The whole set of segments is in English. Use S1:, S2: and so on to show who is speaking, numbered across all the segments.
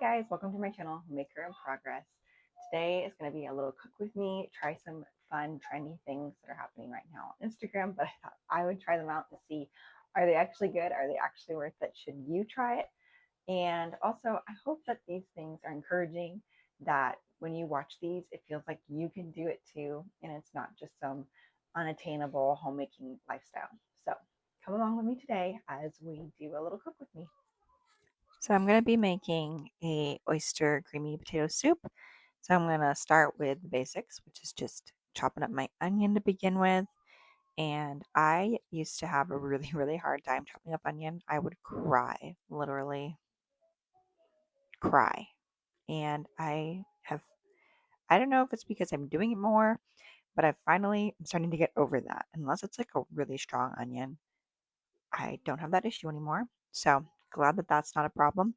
S1: guys, welcome to my channel, Homemaker-in-Progress. Today is going to be a little cook with me, try some fun, trendy things that are happening right now on Instagram, but I thought I would try them out to see, are they actually good? Are they actually worth it? Should you try it? And also, I hope that these things are encouraging, that when you watch these, it feels like you can do it too, and it's not just some unattainable homemaking lifestyle. So come along with me today as we do a little cook with me. So I'm going to be making a oyster creamy potato soup. So I'm going to start with the basics, which is just chopping up my onion to begin with. And I used to have a really, really hard time chopping up onion. I would cry, literally cry. And I don't know if it's because I'm doing it more, but I'm starting to get over that. Unless it's like a really strong onion, I don't have that issue anymore. So glad that that's not a problem.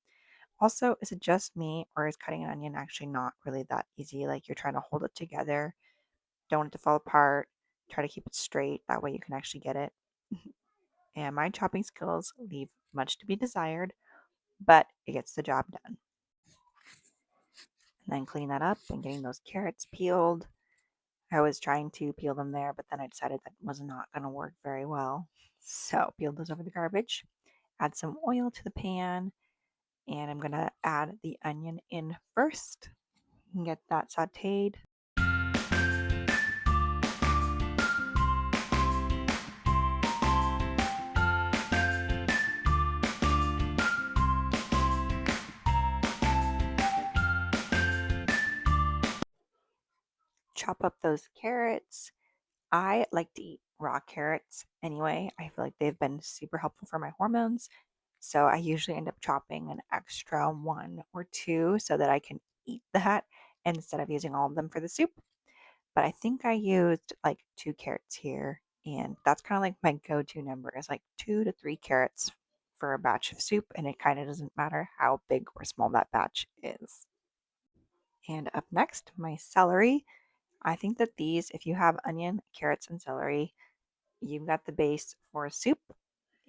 S1: Also, is it just me, or is cutting an onion actually not really that easy? Like you're trying to hold it together, don't want it to fall apart, try to keep it straight. That way you can actually get it. And my chopping skills leave much to be desired, but it gets the job done. And then clean that up and getting those carrots peeled. I was trying to peel them there, but then I decided that was not going to work very well. So peeled those over the garbage. Add some oil to the pan, and I'm going to add the onion in first and get that sauteed. Chop up those carrots. I like to eat raw carrots anyway. I feel like they've been super helpful for my hormones. So I usually end up chopping an extra one or two so that I can eat that instead of using all of them for the soup. But I think I used like 2 carrots here. And that's kind of like my go to number is like 2 to 3 carrots for a batch of soup. And it kind of doesn't matter how big or small that batch is. And up next, my celery. I think that these, if you have onion, carrots, and celery, you've got the base for a soup,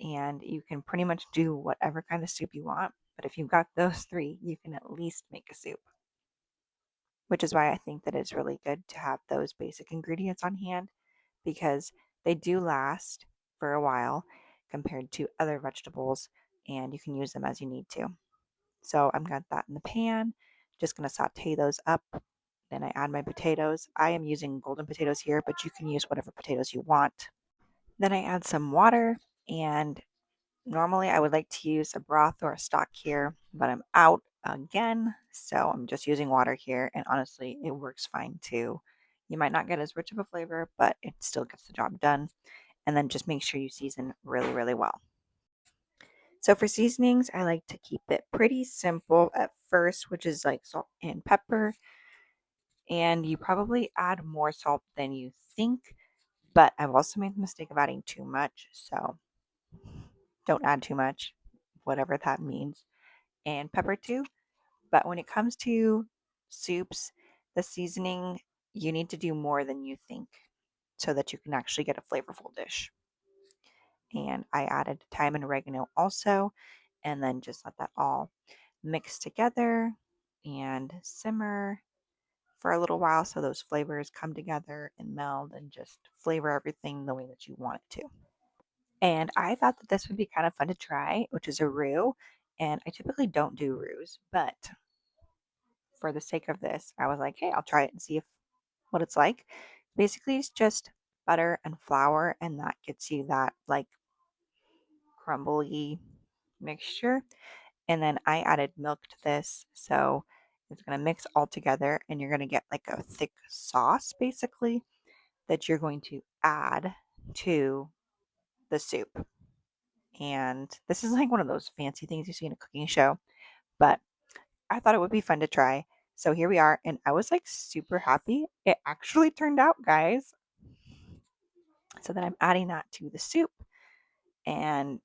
S1: and you can pretty much do whatever kind of soup you want. But if you've got those three, you can at least make a soup, which is why I think that it's really good to have those basic ingredients on hand because they do last for a while compared to other vegetables, and you can use them as you need to. So I've got that in the pan, just going to saute those up. Then I add my potatoes. I am using golden potatoes here, but you can use whatever potatoes you want. Then I add some water, and normally I would like to use a broth or a stock here, but I'm out again, so I'm just using water here, and honestly, it works fine too. You might not get as rich of a flavor, but it still gets the job done. And then just make sure you season really, really well. So for seasonings, I like to keep it pretty simple at first, which is like salt and pepper. And you probably add more salt than you think, but I've also made the mistake of adding too much. So don't add too much, whatever that means. And pepper too. But when it comes to soups, the seasoning, you need to do more than you think so that you can actually get a flavorful dish. And I added thyme and oregano also, and then just let that all mix together and simmer for a little while so those flavors come together and meld and just flavor everything the way that you want it to. And I thought that this would be kind of fun to try, which is a roux. And I typically don't do roux, but for the sake of this, I was like, hey, I'll try it and see if what it's like. Basically, it's just butter and flour, and that gets you that like crumbly mixture. And then I added milk to this, so it's going to mix all together, and you're going to get like a thick sauce basically that you're going to add to the soup. And this is like one of those fancy things you see in a cooking show, but I thought it would be fun to try. So here we are, and I was like super happy. It actually turned out, guys. So then I'm adding that to the soup. And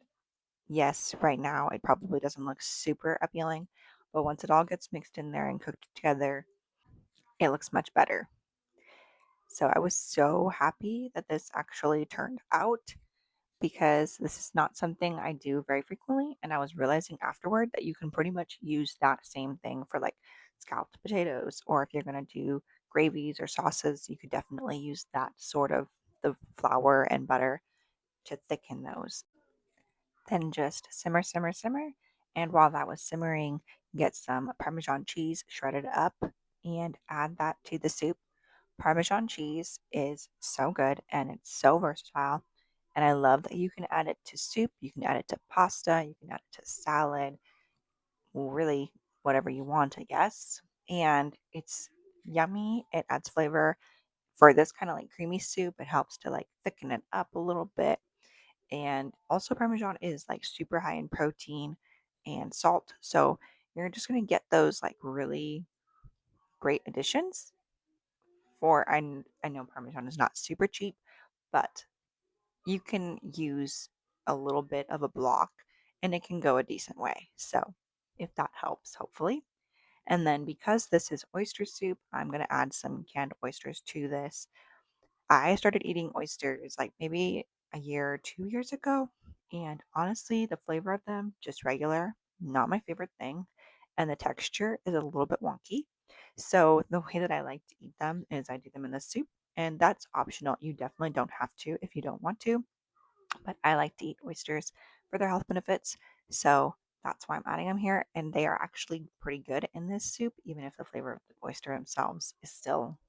S1: yes, right now it probably doesn't look super appealing, but once it all gets mixed in there and cooked together, it looks much better. So I was so happy that this actually turned out. because this is not something I do very frequently. And I was realizing afterward that you can pretty much use that same thing for like scalloped potatoes, or if you're going to do gravies or sauces, you could definitely use that sort of the flour and butter to thicken those. Then just simmer, simmer, simmer. And while that was simmering, get some Parmesan cheese shredded up and add that to the soup. Parmesan cheese is so good and it's so versatile. And I love that you can add it to soup, you can add it to pasta, you can add it to salad, really whatever you want, I guess. And it's yummy. It adds flavor for this kind of like creamy soup. It helps to like thicken it up a little bit. And also, Parmesan is like super high in protein and salt. So you're just going to get those like really great additions for. I know Parmesan is not super cheap, but you can use a little bit of a block and it can go a decent way. So if that helps, hopefully. And then because this is oyster soup, I'm going to add some canned oysters to this. I started eating oysters like maybe a year or 2 years ago. And honestly, the flavor of them, just regular, not my favorite thing. And the texture is a little bit wonky. So the way that I like to eat them is I do them in the soup. And that's optional. You definitely don't have to if you don't want to. But I like to eat oysters for their health benefits. So that's why I'm adding them here. And they are actually pretty good in this soup, even if the flavor of the oyster themselves is still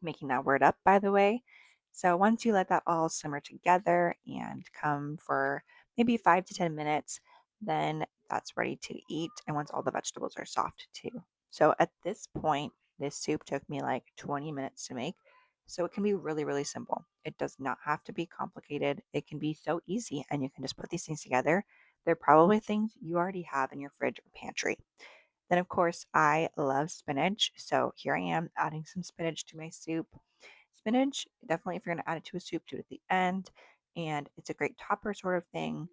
S1: making that word up, by the way. So once you let that all simmer together and come for maybe 5 to 10 minutes, then that's ready to eat. And once all the vegetables are soft too. So at this point, this soup took me like 20 minutes to make. So it can be really, really simple. It does not have to be complicated. It can be so easy, and you can just put these things together. They're probably things you already have in your fridge or pantry. Then, of course, I love spinach. So here I am adding some spinach to my soup. Spinach, definitely, if you're going to add it to a soup, do it at the end. And it's a great topper sort of thing.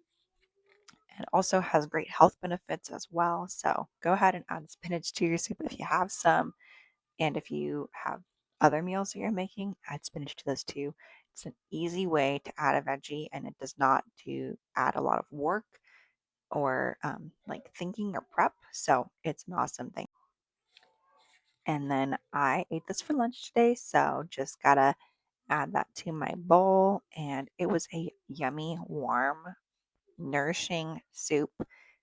S1: And also has great health benefits as well. So go ahead and add spinach to your soup if you have some. And if you have other meals that you're making, add spinach to those too. It's an easy way to add a veggie, and it does not to add a lot of work or like thinking or prep. So it's an awesome thing. And then I ate this for lunch today, so just gotta add that to my bowl. And it was a yummy, warm, nourishing soup.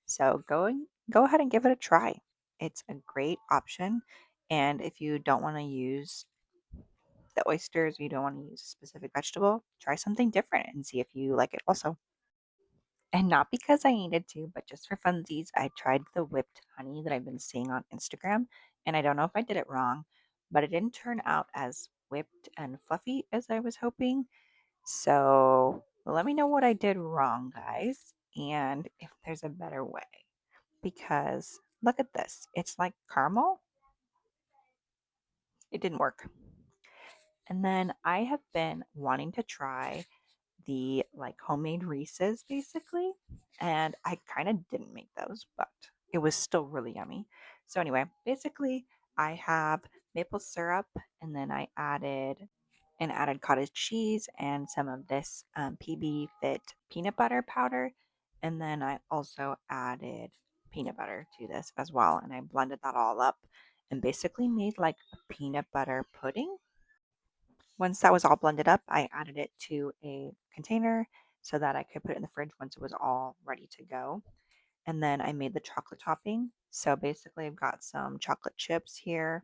S1: So go ahead and give it a try. It's a great option. And if you don't want to use the oysters, or you don't want to use a specific vegetable, try something different and see if you like it also. And not because I needed to, but just for funsies, I tried the whipped honey that I've been seeing on Instagram. And I don't know if I did it wrong, but it didn't turn out as whipped and fluffy as I was hoping. So let me know what I did wrong, guys, and if there's a better way. Because look at this. It's like caramel. It didn't work. And then I have been wanting to try the like homemade Reese's basically. And I kind of didn't make those, but it was still really yummy. So anyway, basically I have maple syrup, and then I added cottage cheese and some of this PB Fit peanut butter powder. And then I also added peanut butter to this as well. And I blended that all up and basically made like a peanut butter pudding. Once that was all blended up, I added it to a container so that I could put it in the fridge once it was all ready to go. And then I made the chocolate topping. So basically, I've got some chocolate chips here,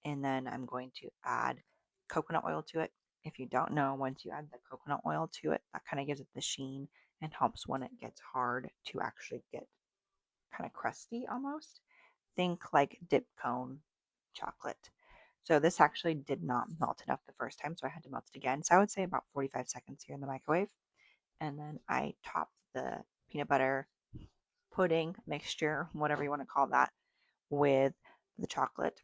S1: and then I'm going to add coconut oil to it. If you don't know, once you add the coconut oil to it, that kind of gives it the sheen and helps when it gets hard to actually get kind of crusty almost. Think like dip cone chocolate. So this actually did not melt enough the first time, so I had to melt it again. So I would say about 45 seconds here in the microwave. And then I topped the peanut butter pudding mixture, whatever you want to call that, with the chocolate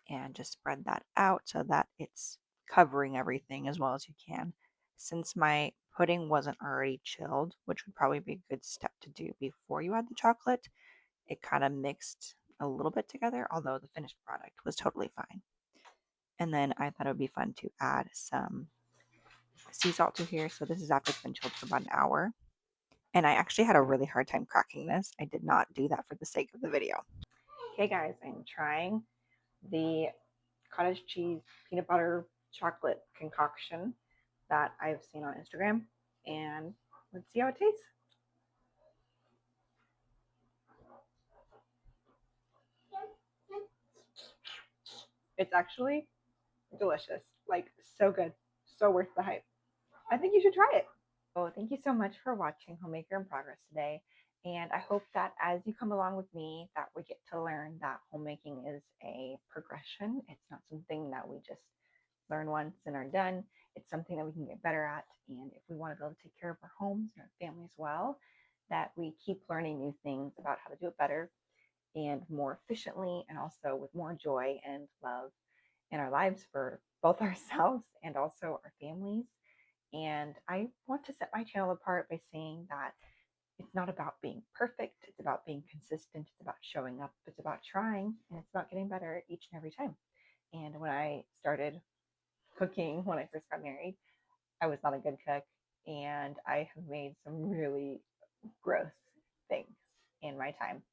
S1: and just spread that out so that it's covering everything as well as you can. Since my pudding wasn't already chilled, which would probably be a good step to do before you add the chocolate, it kind of mixed a little bit together, although the finished product was totally fine. And then I thought it would be fun to add some sea salt to here. So this is after it's been chilled for about an hour. And I actually had a really hard time cracking this. I did not do that for the sake of the video. Okay, guys, I'm trying the cottage cheese peanut butter chocolate concoction that I've seen on Instagram. And let's see how it tastes. It's actually delicious. Like, so good. So worth the hype. I think you should try it. So thank you so much for watching Homemaker in Progress today. And I hope that as you come along with me, that we get to learn that homemaking is a progression. It's not something that we just learn once and are done. It's something that we can get better at. And if we want to be able to take care of our homes and our families well, that we keep learning new things about how to do it better and more efficiently, and also with more joy and love in our lives for both ourselves and also our families. And I want to set my channel apart by saying that it's not about being perfect. It's about being consistent. It's about showing up. It's about trying, and it's about getting better each and every time. And when I started cooking, when I first got married, I was not a good cook. And I have made some really gross things in my time,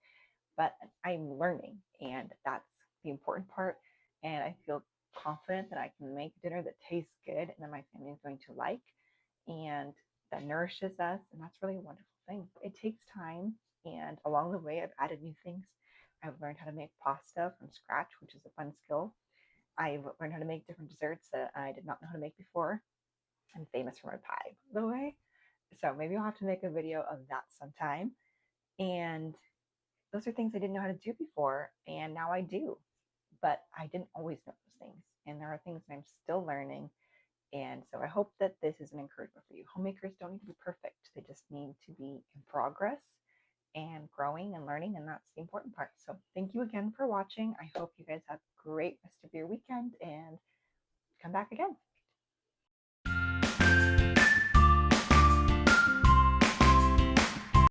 S1: but I'm learning, and that's the important part. And I feel confident that I can make dinner that tastes good and that my family is going to like and that nourishes us. And that's really a wonderful thing. It takes time. And along the way, I've added new things. I've learned how to make pasta from scratch, which is a fun skill. I've learned how to make different desserts that I did not know how to make before. I'm famous for my pie, by the way. So maybe I'll have to make a video of that sometime. And those are things I didn't know how to do before, and now I do. But I didn't always know those things. And there are things that I'm still learning. And so I hope that this is an encouragement for you. Homemakers don't need to be perfect, they just need to be in progress and growing and learning. And that's the important part. So thank you again for watching. I hope you guys have a great rest of your weekend and come back again.